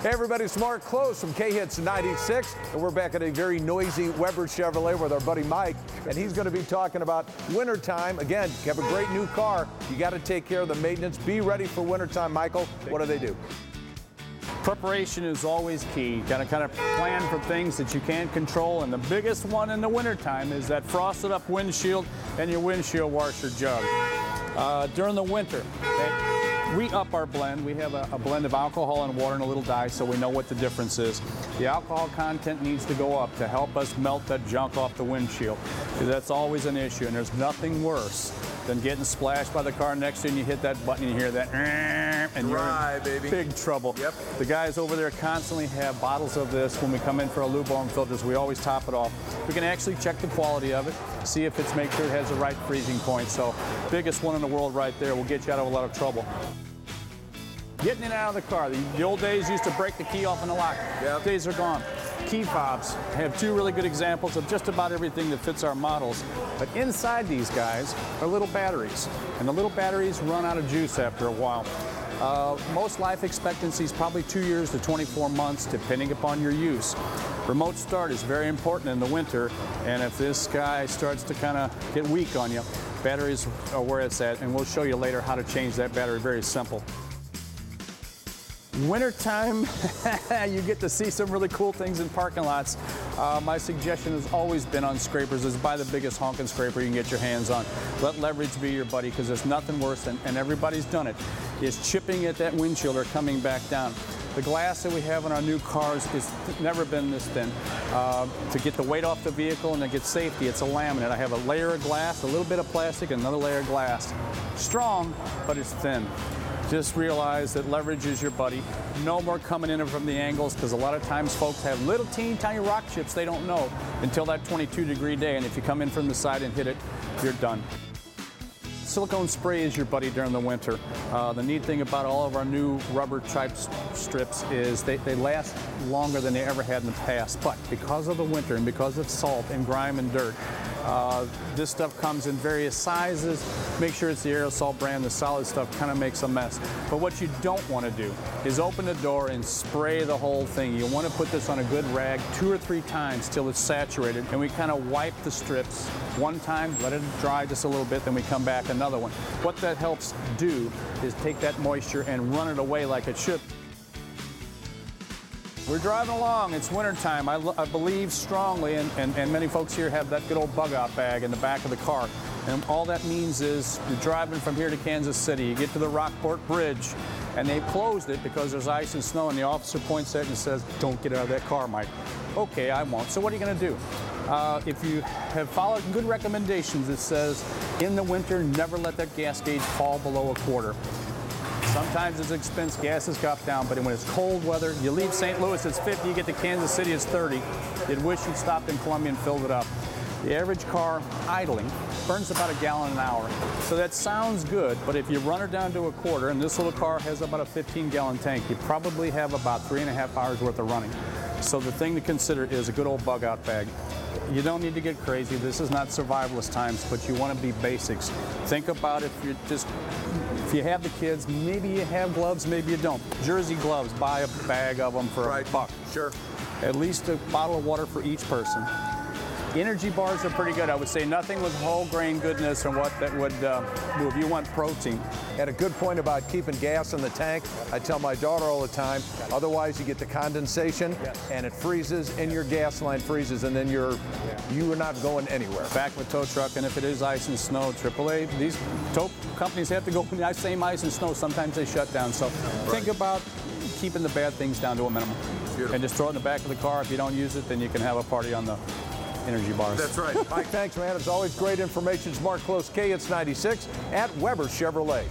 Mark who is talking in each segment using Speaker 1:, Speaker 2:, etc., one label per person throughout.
Speaker 1: Hey everybody, it's Mark Klose from Khits 96, and we're back at a very noisy Weber Chevrolet with our buddy Mike, and he's going to be talking about wintertime. Again, you have a great new car, you got to take care of the maintenance. Be ready for wintertime, Michael. What do they do?
Speaker 2: Preparation is always key. You gotta kind of plan for things that you can't control, and the biggest one in the wintertime is that frosted up windshield and your windshield washer jug. During the winter, we up our blend. We have a blend of alcohol and water and a little dye, so we know what the difference is. The alcohol content needs to go up to help us melt that junk off the windshield, because that's always an issue, and there's nothing worse than getting splashed by the car next to you and you hit that button and you hear that and you're in big trouble.
Speaker 1: Yep.
Speaker 2: The guys over there constantly have bottles of this. When we come in for our lube-on filters, we always top it off. We can actually check the quality of it, see if it's make sure it has the right freezing point. So biggest one in the world right there will get you out of a lot of trouble. Getting in and out of the car. The old days used to break the key off in the lock.
Speaker 1: Yep.
Speaker 2: Days are gone. Key fobs have two really good examples of just about everything that fits our models. But inside these guys are little batteries, and the little batteries run out of juice after a while. Most life expectancy is probably 2 years to 24 months, depending upon your use. Remote start is very important in the winter, and if this guy starts to kind of get weak on you, batteries are where it's at, and we'll show you later how to change that battery. Very simple. Wintertime, you get to see some really cool things in parking lots. My suggestion has always been on scrapers is buy the biggest honking scraper you can get your hands on. Let leverage be your buddy, because there's nothing worse, and everybody's done it, is chipping at that windshield or coming back down. The glass that we have in our new cars has never been this thin. To get the weight off the vehicle and to get safety, it's a laminate. I have a layer of glass, a little bit of plastic, and another layer of glass. Strong, but it's thin. Just realize that leverage is your buddy. No more coming in from the angles, because a lot of times folks have little teeny tiny rock chips they don't know until that 22-degree day, and if you come in from the side and hit it, you're done. Silicone spray is your buddy during the winter. The neat thing about all of our new rubber type strips is they last longer than they ever had in the past, but because of the winter and because of salt and grime and dirt, this stuff comes in various sizes. Make sure it's the aerosol brand. The solid stuff kind of makes a mess. But what you don't want to do is open the door and spray the whole thing. You want to put this on a good rag 2 or 3 times till it's saturated, and we kind of wipe the strips one time, let it dry just a little bit, then we come back another one. What that helps do is take that moisture and run it away like it should. We're driving along, it's wintertime. I believe strongly, and many folks here have that good old bug-out bag in the back of the car. And all that means is you're driving from here to Kansas City, you get to the Rockport Bridge, and they've closed it because there's ice and snow, and the officer points at it and says, "Don't get out of that car, Mike." Okay, I won't. So what are you going to do? If you have followed good recommendations, it says, in the winter, never let that gas gauge fall below 1/4. Sometimes it's expense, gas has got down, but when it's cold weather, you leave St. Louis, it's 50, you get to Kansas City, it's 30. You'd wish you'd stopped in Columbia and filled it up. The average car idling burns about 1 gallon an hour. So that sounds good, but if you run it down to 1/4, and this little car has about a 15-gallon tank, you probably have about 3.5 hours worth of running. So the thing to consider is a good old bug-out bag. You don't need to get crazy. This is not survivalist times, but you want to be basics. Think about if you have the kids, maybe you have gloves, maybe you don't. Jersey gloves, buy a bag of them for $1.
Speaker 1: Sure.
Speaker 2: At least a bottle of water for each person. Energy bars are pretty good. I would say nothing with whole grain goodness or what that would move. You want protein.
Speaker 1: Had a good point about keeping gas in the tank. I tell my daughter all the time, otherwise you get the condensation and it freezes and your gas line freezes, and then you are not going anywhere.
Speaker 2: Back of a tow truck, and if it is ice and snow, AAA, these tow companies have to go when I say ice and snow, sometimes they shut down. So think about keeping the bad things down to a minimum. Beautiful. And just throw it in the back of the car. If you don't use it, then you can have a party on the energy bars.
Speaker 1: That's right. Mike, thanks, man. It's always great information. It's Mark Klose, Khits 96 at Weber Chevrolet.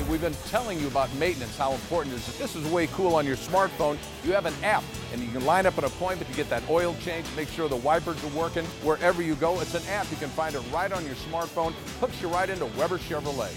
Speaker 1: We've been telling you about maintenance, how important it is. This is way cool on your smartphone. You have an app, and you can line up an appointment to get that oil change, make sure the wipers are working wherever you go. It's an app. You can find it right on your smartphone. Hooks you right into Weber Chevrolet.